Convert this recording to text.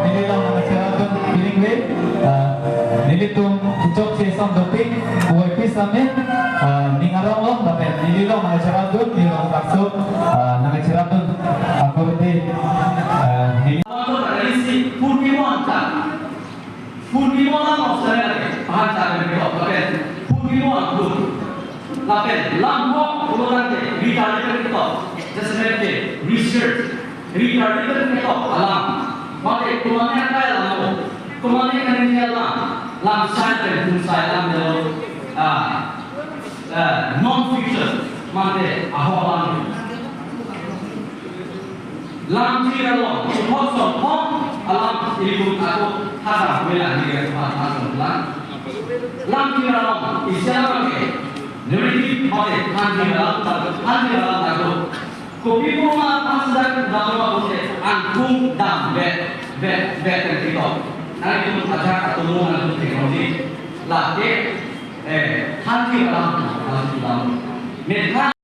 nililang mga siratong bilingwe, nilitong hijok sa isang doping, buhay pisamin, ningarong dapat nililang mga siratong, nililang takso, mga siratong akorde, Purbimonang Australia, bahan cara mereka, Purbimonang pun, lapen, lambok, ulang deh, retarded itu, sesuatu research, retarded itu alam, maka kemana kaya lambo, kemana kaya dia lam saya pun saya lam non fiction, maka awalan, lam tiralong, kosong, alam ilmu aku harap bela diri kepada Allah. Lam tiralong, Islam ke, nulis oleh handiral aku. Kopi rumah pasar dalam proses angkung dan bet kita. Nanti itu ajar ketemu dengan teknologi. Lagi handiral dalam.